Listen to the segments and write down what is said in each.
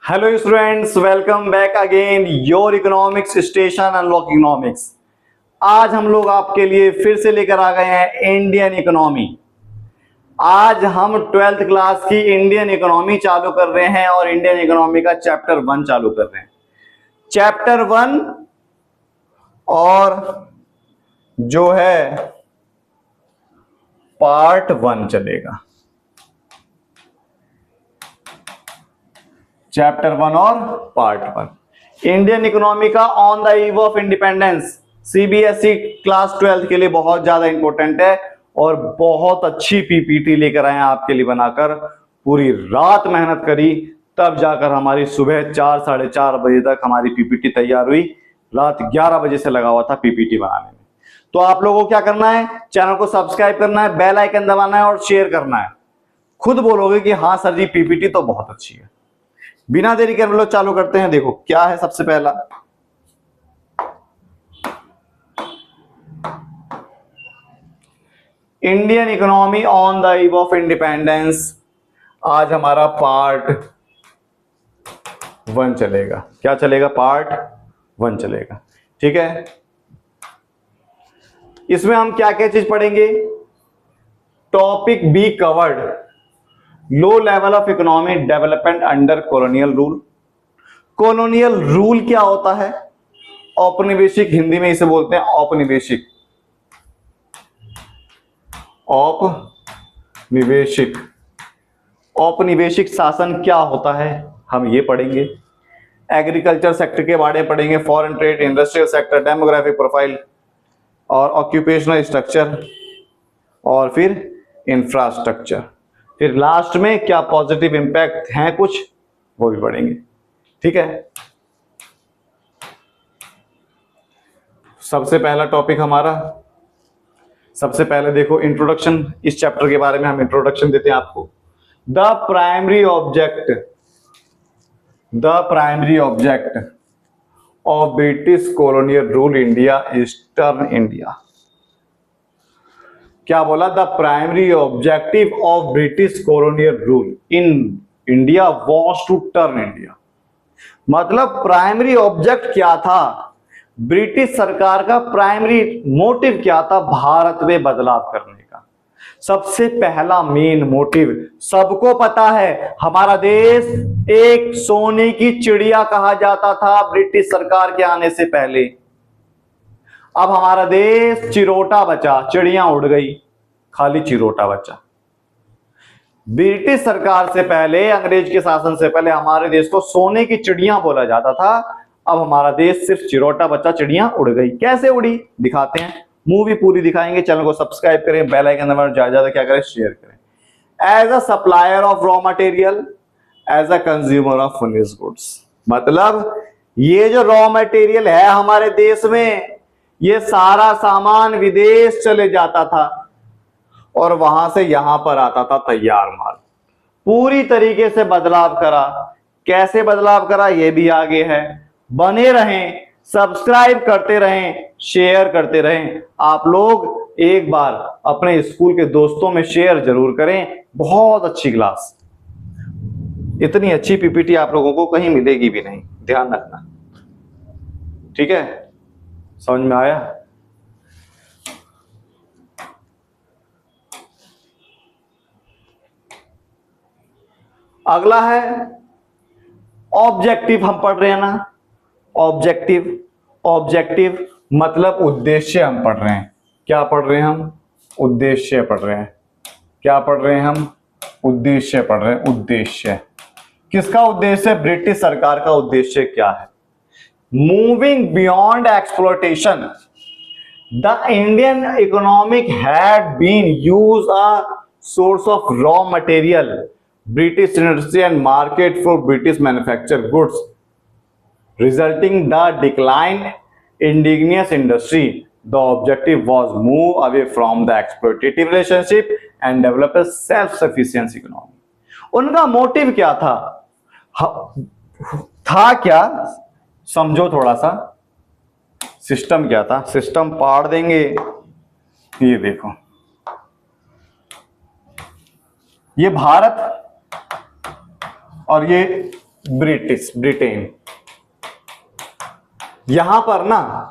Hello students, welcome back again your economics station unlock economics. आज हम लोग आपके लिए फिर से लेकर आ गए हैं इंडियन इकोनॉमी। आज हम 12th क्लास की इंडियन इकोनॉमी चालू कर रहे हैं और इंडियन इकोनॉमी का चैप्टर 1 चालू कर रहे हैं। चैप्टर 1 और जो है पार्ट 1 चलेगा। चैप्टर 1 और पार्ट 1 इंडियन इकोनॉमी का on the eve of independence CBSE class 12 के लिए बहुत ज्यादा इंपॉर्टेंट है और बहुत अच्छी पीपीटी लेकर आए हैं आपके लिए बनाकर। पूरी रात मेहनत करी तब जाकर हमारी सुबह 4 साढ़े 4 बजे तक हमारी पीपीटी तैयार हुई। रात 11 बजे से लगा हुआ था पीपीटी बनाने में। तो आप लोगों को क्या करना है, चैनल को सब्सक्राइब करना है, बेल आइकन दबाना है और शेयर करना है। खुद बोलोगे कि हाँ सर जी पीपीटी तो बहुत अच्छी है। बिना देरी के हम लोग चालू करते हैं। देखो क्या है सबसे पहला, Indian economy on the eve of independence. आज हमारा पार्ट 1 चलेगा। क्या चलेगा? पार्ट 1 चलेगा। ठीक है, इसमें हम क्या क्या चीज पढ़ेंगे? Topic be covered, low level of economic development under colonial rule. Colonial rule क्या होता है? औपनिवेशिक, हिंदी में इसे बोलते हैं औपनिवेशिक। औपनिवेशिक औपनिवेशिक शासन क्या होता है हम ये पढ़ेंगे। एग्रीकल्चर सेक्टर के बारे में पढ़ेंगे, foreign trade, industrial sector, demographic profile और ऑक्यूपेशनल स्ट्रक्चर और फिर इंफ्रास्ट्रक्चर। फिर लास्ट में क्या पॉजिटिव इंपैक्ट हैं कुछ वो भी पढ़ेंगे। ठीक है, सबसे पहला टॉपिक हमारा, सबसे पहले देखो इंट्रोडक्शन। इस चैप्टर के बारे में हम इंट्रोडक्शन देते हैं आपको। The primary object of British colonial rule India, eastern India. क्या बोला? The primary objective of British colonial rule in India was to turn India. मतलब प्राइमरी ऑब्जेक्ट क्या था, ब्रिटिश सरकार का प्राइमरी मोटिव क्या था भारत में बदलाव करने का। सबसे पहला मेन मोटिव सबको पता है, हमारा देश एक सोने की चिड़िया कहा जाता था ब्रिटिश सरकार के आने से पहले। अब हमारा देश चिरोटा बचा, चिड़िया उड़ गई, खाली चिरोटा बचा। ब्रिटिश सरकार से पहले, अंग्रेज के शासन से पहले हमारे देश को सोने की चिड़िया बोला जाता था। अब हमारा देश सिर्फ चिरोटा बचा, चिड़िया उड़ गई। कैसे उड़ी दिखाते हैं, मूवी पूरी दिखाएंगे। चैनल को सब्सक्राइब करें, बेल आइकन दबाएं, ज्यादा ज्यादा क्या करें, शेयर करें। As a supplier of raw material, as a consumer of finished goods. मतलब ये जो रॉ मटेरियल है हमारे देश में, ये सारा सामान विदेश चले जाता था और वहां से यहां पर आता था तैयार माल। पूरी तरीके से बदलाव करा। कैसे बदलाव करा ये भी आगे है। बने रहें, सब्सक्राइब करते रहें, शेयर करते रहें। आप लोग एक बार अपने स्कूल के दोस्तों में शेयर जरूर करें। बहुत अच्छी क्लास, इतनी अच्छी पीपीटी आप लोगों को कहीं मिलेगी भी नहीं, ध्यान रखना। ठीक है, समझ में आया? अगला है ऑब्जेक्टिव। हम पढ़ रहे हैं ना, ऑब्जेक्टिव मतलब उद्देश्य हम पढ़ रहे हैं। क्या पढ़ रहे हैं हम? उद्देश्य पढ़ रहे हैं। क्या पढ़ रहे हैं हम? उद्देश्य पढ़ रहे हैं। उद्देश्य किसका उद्देश्य? ब्रिटिश सरकार का उद्देश्य क्या है? Moving beyond exploitation, the Indian economic had been use a source of raw material, British industry and market for British manufactured goods, resulting the decline indigenous industry. The objective was move away from the exploitative relationship and develop a self-sufficient economy. उनका motive क्या था? क्या? समझो थोड़ा सा। System क्या था? System पाड़ देंगे। ये देखो, ये भारत और ये ब्रिटेन। यहां पर ना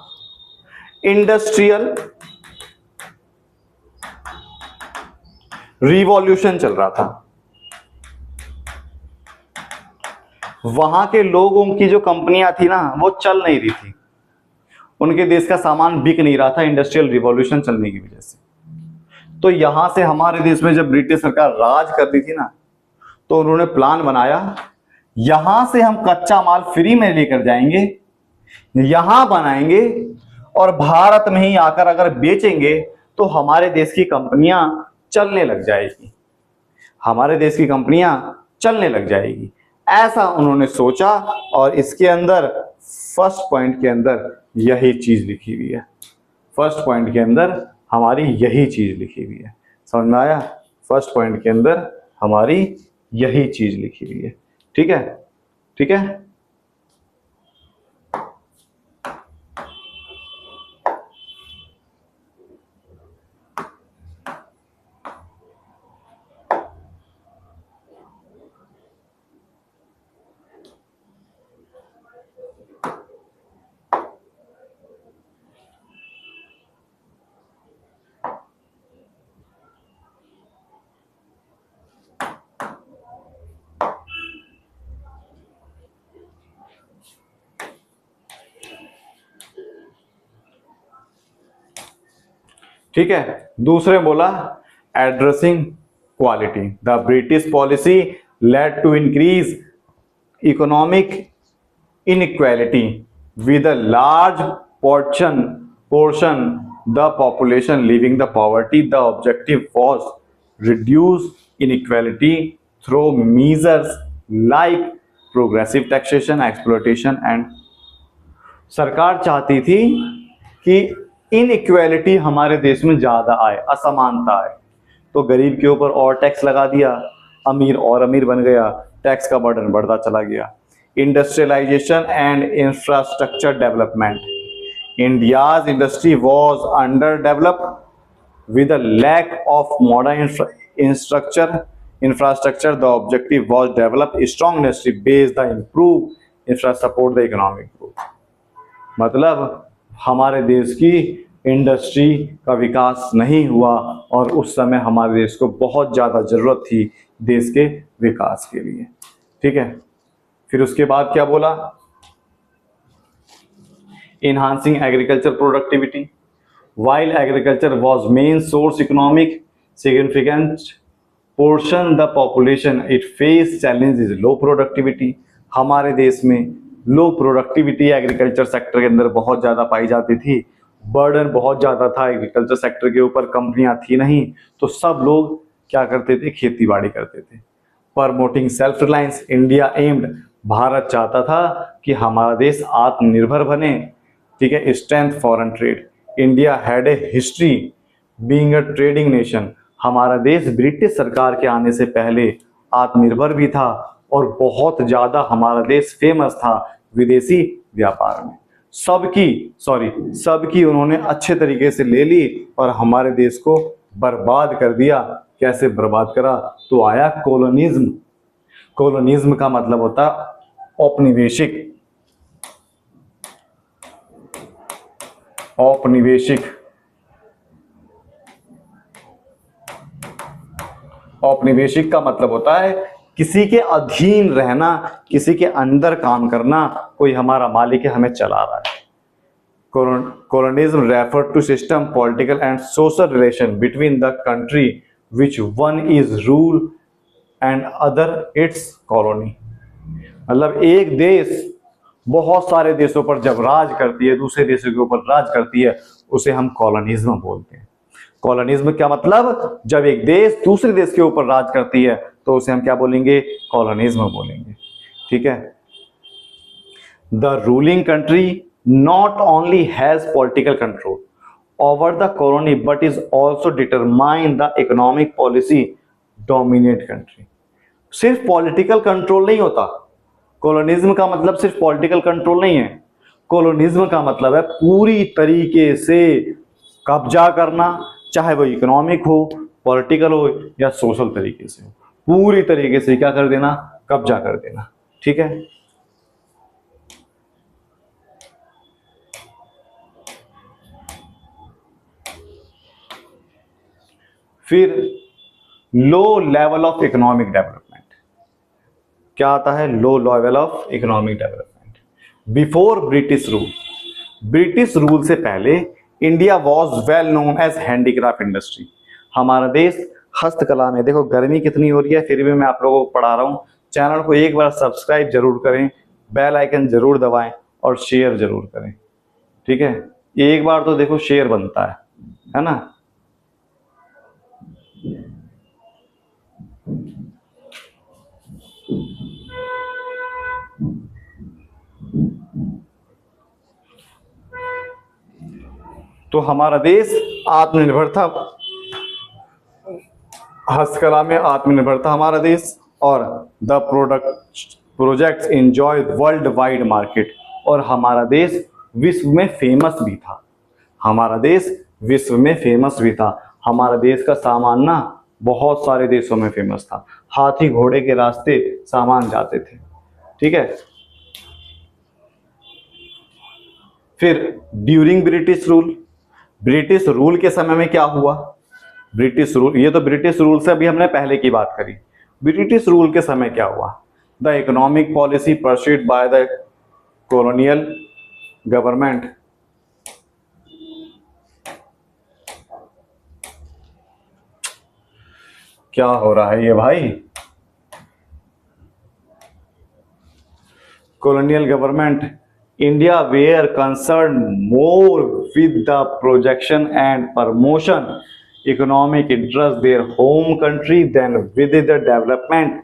इंडस्ट्रियल रिवॉल्यूशन चल रहा था। वहां के लोगों की जो कंपनियां थी ना वो चल नहीं रही थी, उनके देश का सामान बिक नहीं रहा था इंडस्ट्रियल रिवॉल्यूशन चलने की वजह से। तो यहां से हमारे देश में जब ब्रिटिश सरकार राज कर रही थी ना, तो उन्होंने प्लान बनाया, यहां से हम कच्चा माल फ्री में लेकर जाएंगे, यहां बनाएंगे और भारत में ही आकर अगर बेचेंगे तो हमारे देश की कंपनियां चलने लग जाएगी, हमारे देश की कंपनियां चलने लग जाएगी। ऐसा उन्होंने सोचा और इसके अंदर फर्स्ट पॉइंट के अंदर यही चीज लिखी हुई है। फर्स्ट पॉइंट के अंदर हमारी यही चीज लिखी हुई है। समझ में आया? फर्स्ट पॉइंट के अंदर हमारी यही चीज लिखी हुई है। ठीक है, ठीक है। ठीक है, दूसरे बोला addressing quality, the British policy led to increase economic inequality with a large portion the population leaving the poverty. The objective was reduce inequality through measures like progressive taxation, exploitation and सरकार चाहती थी कि inequality हमारे देश में ज्यादा आए, असमानता आए, तो गरीब के ऊपर और टैक्स लगा दिया, अमीर और अमीर बन गया, टैक्स का बर्डन बढ़ता चला गया। Industrialization and infrastructure development. India's industry was underdeveloped with a lack of modern infrastructure. The objective was develop a strong industry base, the improve infrastructure support the economic growth. मतलब हमारे देश की industry का विकास नहीं हुआ और उस समय हमारे देश को बहुत ज़्यादा ज़रूरत थी देश के विकास के लिए। ठीक है, फिर उसके बाद क्या बोला? enhancing agriculture productivity. While agriculture was main source economic significant portion the population it faced challenges low productivity. हमारे देश में लो प्रोडक्टिविटी एग्रीकल्चर सेक्टर के अंदर बहुत ज़्यादा पाई जाती थी, बर्डन बहुत ज़्यादा था एग्रीकल्चर सेक्टर के ऊपर, कंपनियां थी नहीं, तो सब लोग क्या करते थे? खेती बाड़ी करते थे। Promoting self reliance, India aimed, Bharat चाहता था कि हमारा देश आत्मनिर्भर बने। ठीक है, strength foreign trade, India had a history being a trading nation, हमारा देश ब्रिटिश सरकार के आने से पहले आत्मनिर्भर भी था और बहुत ज़्यादा हमारा देश फेमस था विदेशी व्यापार में। सबकी उन्होंने अच्छे तरीके से ले ली और हमारे देश को बर्बाद कर दिया। कैसे बर्बाद करा? तो आया कोलोनिज्म। कोलोनिज्म का मतलब होता औपनिवेशिक, औपनिवेशिक, औपनिवेशिक का मतलब होता है किसी के अधीन रहना, किसी के अंदर काम करना, कोई हमारा मालिक है, हमें चला रहा है। Colonialism referred to system, political and social relation between the country which one is rule and other its colony. मतलब एक देश बहुत सारे देशों पर जब राज करती है, दूसरे देशों के ऊपर राज करती है, उसे हम कॉलोनिज्म बोलते हैं। कॉलोनिज्म क्या मतलब? जब एक देश दूसरे देश के ऊपर राज करती है तो उसे हम क्या बोलेंगे? कॉलोनिज्म बोलेंगे। ठीक है, the ruling country not only has political control over the colony but is also determine the economic policy dominate country. सिर्फ पॉलिटिकल कंट्रोल नहीं होता, कॉलोनिज्म का मतलब सिर्फ पॉलिटिकल कंट्रोल नहीं है। कॉलोनिज्म का मतलब है पूरी तरीके से कब्जा करना, चाहे वो इकोनॉमिक हो, पॉलिटिकल हो या सोशल तरीके से हो, पूरी तरीके से क्या कर देना? कब्जा कर देना। ठीक है। फिर low level of economic development, क्या आता है? Low level of economic development. Before British rule, British rule से पहले India was well known as handicraft industry. हमारा देश हस्तकला में, देखो गर्मी कितनी हो रही है फिर भी मैं आप लोगों को पढ़ा रहा हूं। चैनल को एक बार सब्सक्राइब जरूर करें, बेल आइकन जरूर दबाएं और शेयर जरूर करें, ठीक है। एक बार तो देखो शेयर बनता है ना। तो हमारा देश आत्मनिर्भर था, हस्तकला में आत्मनिर्भर था हमारा देश, और the projects enjoy world wide market, और हमारा देश विश्व में फेमस भी था। हमारा देश विश्व में फेमस भी था। हमारा देश का सामान ना बहुत सारे देशों में फेमस था, हाथी घोड़े के रास्ते सामान जाते थे, ठीक है। फिर during British rule, British rule के समय में क्या हुआ? ब्रिटिश रूल, ये तो ब्रिटिश रूल से अभी हमने पहले की बात करी। ब्रिटिश रूल के समय क्या हुआ? The economic policy pursued by the colonial government, क्या हो रहा है ये भाई? colonial government, India were concerned more with the projection and promotion economic interest their home country than with the development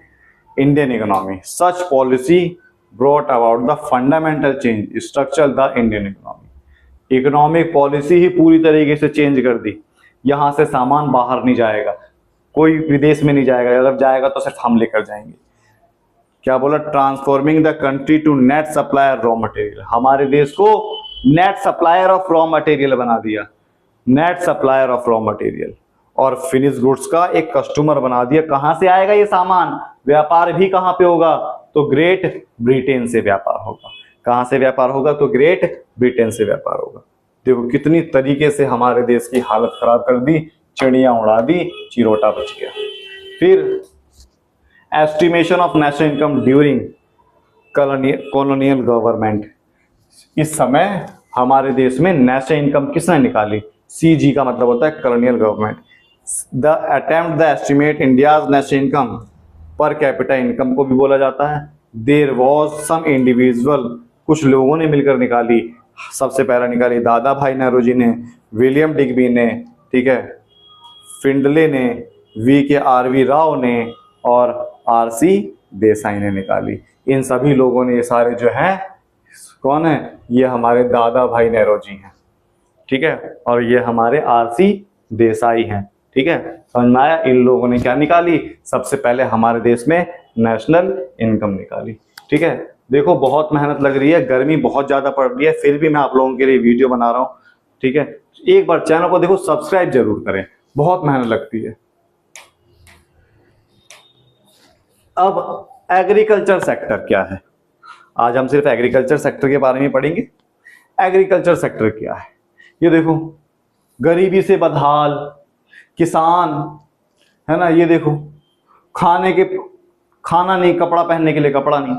Indian economy. Such policy brought about the fundamental change structure the Indian economy. Economic policy ही पूरी तरीके से change कर दी। यहाँ से सामान बाहर नहीं जाएगा, कोई विदेश में नहीं जाएगा, अगर जाएगा तो सिर्फ हम लेकर जाएंगे। क्या बोला? Transforming the country to net supplier raw material, हमारे देश को net supplier of raw material बना दिया, net supplier of raw material, और फिनिश गुड्स का एक कस्टमर बना दिया। कहां से आएगा ये सामान? व्यापार भी कहां पे होगा? तो ग्रेट ब्रिटेन से व्यापार होगा। कहां से व्यापार होगा? तो ग्रेट ब्रिटेन से व्यापार होगा। देखो कितनी तरीके से हमारे देश की हालत खराब कर दी, चिड़िया उड़ा दी, चिरोटा बच गया। फिर estimation of national income during colonial government, इस समय हमारे देश में नेशनल इनकम किसने निकाली? सीजी का मतलब होता है colonial government. The attempt the estimate India's national income, per capita income को भी बोला जाता है। देयर वाज सम इंडिविजुअल, कुछ लोगों ने मिलकर निकाली। सबसे पहला निकाली दादा भाई नेहरू ने, विलियम डिग्बी ने, ठीक है, फिंडले ने, VKRV राव ने और RC देसाई ने निकाली। इन सभी लोगों ने, ये सारे जो हैं कौन है? ये हमारे दादा भाई नेहरू जी हैं, ठीक है, और ये हमारे RC देसाई हैं, ठीक है। समझ में आया? इन लोगों ने क्या निकाली? सबसे पहले हमारे देश में नेशनल इनकम निकाली, ठीक है। देखो बहुत मेहनत लग रही है, गर्मी बहुत ज्यादा पड़ रही है, फिर भी मैं आप लोगों के लिए वीडियो बना रहा हूं, ठीक है। एक बार चैनल को देखो सब्सक्राइब जरूर करें, बहुत मेहनत लगती है। अब एग्रीकल्चर सेक्टर क्या है? आज हम सिर्फ एग्रीकल्चर सेक्टर के बारे में पढ़ेंगे। एग्रीकल्चर सेक्टर क्या है? ये देखो, गरीबी से बदहाल किसान, है ना। ये देखो, खाना नहीं, कपड़ा पहनने के लिए कपड़ा नहीं,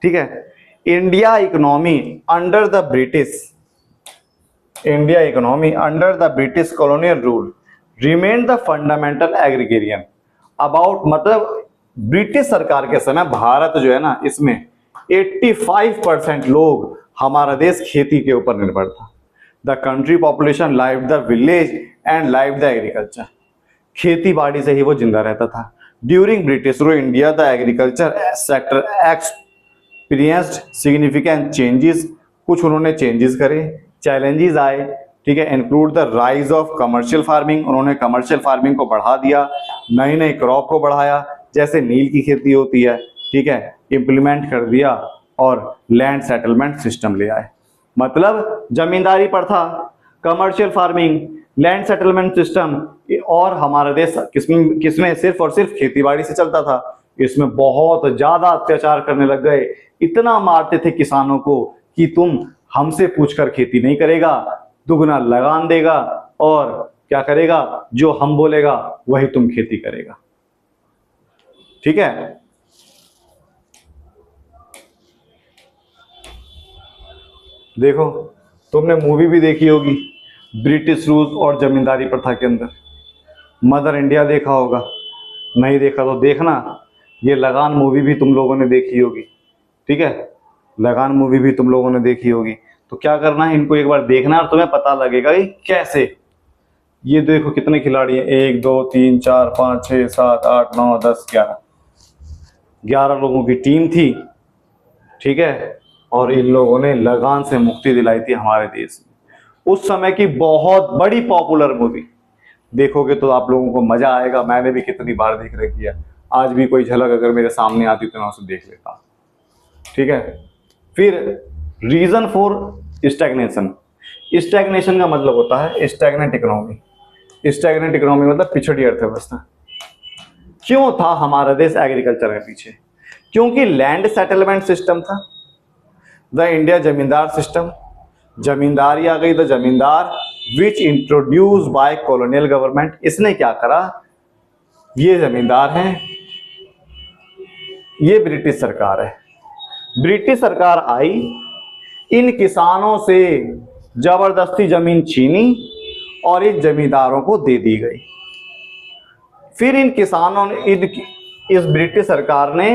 ठीक है। India economy under the British colonial rule remain the fundamental agrarian about, मतलब ब्रिटिश सरकार के समय भारत जो है ना, इसमें 85% लोग, हमारा देश खेती के ऊपर निर्भर था। The country population live the village and live the agriculture, खेती बाड़ी से ही वो जिंदा रहता था। During British rule India the agriculture sector experienced significant changes, कुछ उन्होंने चेंजेस करे, चैलेंजेस आए, ठीक है। Include the rise of commercial farming, उन्होंने कमर्शियल फार्मिंग को बढ़ा दिया, नई नई क्रॉप को बढ़ाया, जैसे नील की खेती होती है, ठीक है, इम्प्लीमेंट कर दिया, और लैंड सेटलमेंट सिस्टम ले आए। मतलब जमींदारी पर था, commercial farming, land settlement system, और हमारा देश किसमें? सिर्फ और सिर्फ खेती बाड़ी से चलता था। इसमें बहुत ज्यादा अत्याचार करने लग गए, इतना मारते थे किसानों को कि तुम हमसे पूछकर खेती नहीं करेगा, दुगना लगान देगा और क्या करेगा, जो हम बोलेगा वही तुम खेती करेगा। ठीक है। देखो, तुमने मूवी भी देखी होगी ब्रिटिश रूल और जमींदारी प्रथा के अंदर, मदर इंडिया देखा होगा, नहीं देखा तो देखना। ये लगान मूवी भी तुम लोगों ने देखी होगी। ठीक है, लगान मूवी भी तुम लोगों ने देखी होगी। तो क्या करना है, इनको एक बार देखना और तुम्हें पता लगेगा कि कैसे। ये देखो कितने खिलाड़ी हैं, 1 2 3 4 5 6 7 8 9 10 11 लोगों की टीम थी। ठीक है, और इन लोगों ने लगान से मुक्ति दिलाई थी हमारे देश में। उस समय की बहुत बड़ी पॉपुलर मूवी, देखोगे तो आप लोगों को मजा आएगा। मैंने भी कितनी बार देख रखी है, आज भी कोई झलक अगर मेरे सामने आती तो मैं उसे देख लेता हूँ। ठीक है। फिर रीजन फॉर स्टैग्नेशन, स्टैग्नेशन का मतलब होता है स्टैग्नेंट इकोनॉमी। स्टैग्नेंट इकोनॉमी मतलब पिछड़ी अर्थव्यवस्था। क्यों था हमारा देश एग्रीकल्चर में पीछे? क्योंकि लैंड सेटलमेंट सिस्टम था, द इंडिया जमींदार सिस्टम, जमींदारी आ गई, द जमींदार विच इंट्रोड्यूस बाय कॉलोनियल गवर्नमेंट। इसने क्या करा, ये जमींदार हैं, ये ब्रिटिश सरकार है। ब्रिटिश सरकार आई, इन किसानों से जबरदस्ती जमीन छीनी और इन जमींदारों को दे दी गई। फिर इन किसानों ने, इस ब्रिटिश सरकार ने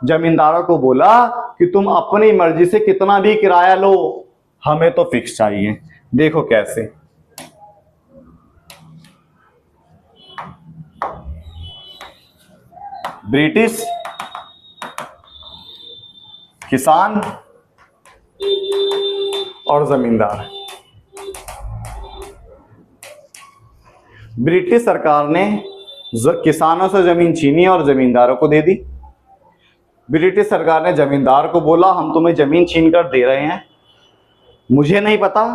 जमींदारों को बोला कि तुम अपनी मर्जी से कितना भी किराया लो, हमें तो फिक्स चाहिए। देखो कैसे, ब्रिटिश, किसान और जमींदार। ब्रिटिश सरकार ने किसानों से जमीन छीनी और जमींदारों को दे दी। ब्रिटिश सरकार ने जमींदार को बोला हम तुम्हें जमीन छीन कर दे रहे हैं, मुझे नहीं पता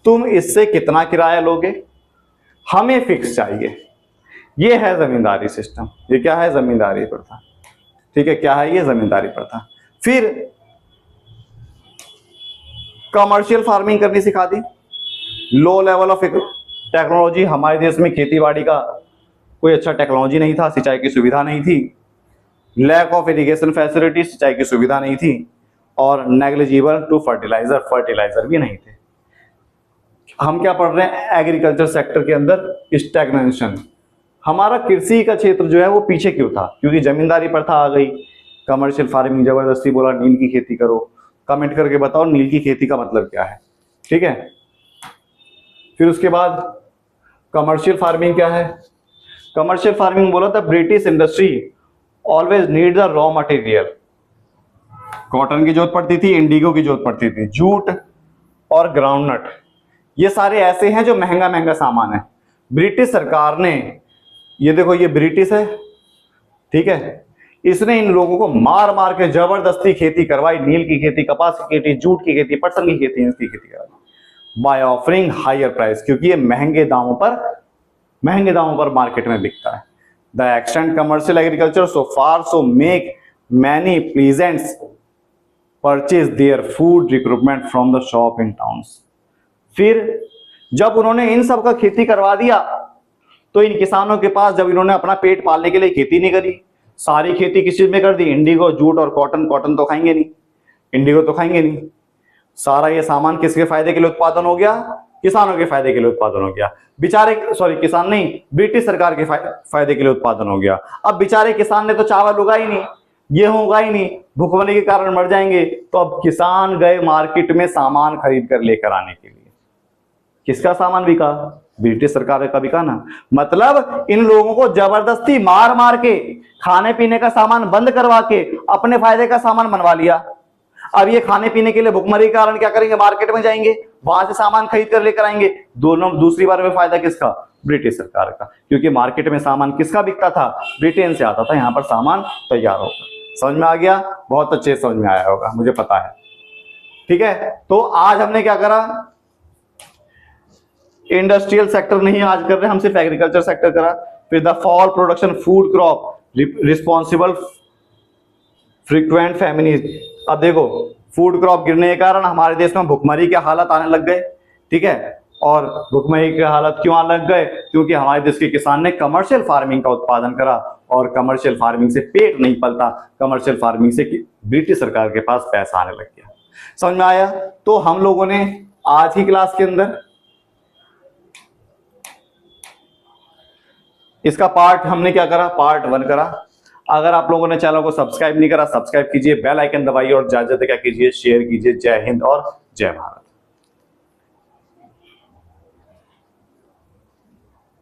तुम इससे कितना किराया लोगे, हमें फिक्स चाहिए। ये है जमींदारी सिस्टम। ये क्या है? जमींदारी प्रथा। ठीक है, क्या है ये? जमींदारी प्रथा। फिर कमर्शियल फार्मिंग करनी सिखा दी। लो लेवल ऑफ टेक्नोलॉजी, हमारे देश में खेती बाड़ी का कोई अच्छा टेक्नोलॉजी नहीं था, सिंचाई की सुविधा नहीं थी। लैक ऑफ इरिगेशन फैसिलिटी, सिंचाई की सुविधा नहीं थी। और नेग्लिजिबल टू फर्टिलाइजर, फर्टिलाइजर भी नहीं थे। हम क्या पढ़ रहे हैं? एग्रीकल्चर सेक्टर के अंदर स्टैग्नेशन। हमारा कृषि का क्षेत्र जो है वो पीछे क्यों था? क्योंकि जमींदारी प्रथा आ गई, कमर्शियल फार्मिंग जबरदस्ती बोला नील की खेती करो। कमेंट करके बताओ नील की खेती का मतलब क्या है। ठीक है। फिर उसके बाद कमर्शियल फार्मिंग क्या है? कमर्शियल फार्मिंग बोला था British industry always need the raw material. Cotton की जरूरत पड़ती थी, इंडिगो की जरूरत पड़ती थी, जूट और ग्राउंडनट, ये सारे ऐसे हैं जो महंगा महंगा सामान है। ब्रिटिश सरकार ने, ये देखो ये ब्रिटिश है, ठीक है, इसने इन लोगों को मार मार के जबरदस्ती खेती करवाई। नील की खेती, कपास की खेती, जूट की खेती, पटसन की खेती, इसकी खेती करवाई बाय ऑफरिंग हायर प्राइस, क्योंकि ये महंगे दामों पर मार्केट में बिकता है। The extend commercial agriculture so far so make many peasants purchase their food recruitment from the shop in towns. फिर जब उन्होंने इन सब का खेती करवा दिया तो इन किसानों के पास, जब इन्होंने अपना पेट पालने के लिए खेती नहीं करी, सारी खेती किस चीज में कर दी? इंडिगो, जूट और कॉटन। कॉटन तो खाएंगे नहीं, इंडिगो तो खाएंगे नहीं। सारा ये सामान किसके फायदे के लिए उत्पादन हो गया? किसानों के फायदे के लिए उत्पादन हो गया। बेचारे, सॉरी किसान नहीं, ब्रिटिश सरकार के फायदे के लिए उत्पादन हो गया। अब बेचारे किसान ने तो चावल उगा ही नहीं, गेहूं उगा ही नहीं, भूखमरी के कारण मर जाएंगे। तो अब किसान गए मार्केट में सामान खरीद कर लेकर आने के लिए। किसका सामान बिका? ब्रिटिश सरकार का बिका ना। मतलब इन लोगों को जबरदस्ती मार मार के खाने पीने का सामान बंद करवा के अपने फायदे का सामान बनवा लिया। अब ये खाने पीने के लिए भुखमरी के कारण क्या करेंगे? मार्केट में जाएंगे, वहां से सामान खरीद कर लेकर आएंगे। दोनों, दूसरी बार में फायदा किसका? ब्रिटिश सरकार का, क्योंकि मार्केट में सामान किसका बिकता था? ब्रिटेन से आता था, यहाँ पर सामान तैयार होगा। समझ में आ गया? बहुत अच्छे समझ में आया होगा, मुझे पता है। ठीक है, तो आज हमने क्या करा? इंडस्ट्रियल सेक्टर नहीं आज कर रहे हम, सिर्फ एग्रीकल्चर सेक्टर करा। फिर the fall production food crop responsible frequent feminism. अब देखो, फूड क्रॉप गिरने के कारण हमारे देश में भुखमरी के हालत आने लग गए, ठीक है। और भुखमरी के हालत क्यों आने लग गए? क्योंकि हमारे देश के किसान ने कमर्शियल फार्मिंग का उत्पादन करा, और कमर्शियल फार्मिंग से पेट नहीं पलता, कमर्शियल फार्मिंग से ब्रिटिश सरकार के पास पैसा आने लग गया। समझ में आया? तो हम लोगों ने आज की क्लास के अंदर इसका पार्ट हमने क्या करा, पार्ट 1 करा। अगर आप लोगों ने चैनल को सब्सक्राइब नहीं करा, सब्सक्राइब कीजिए, बेल आइकन दबाइए और ज्यादा से ज्यादा क्या कीजिए, शेयर कीजिए। जय हिंद और जय भारत।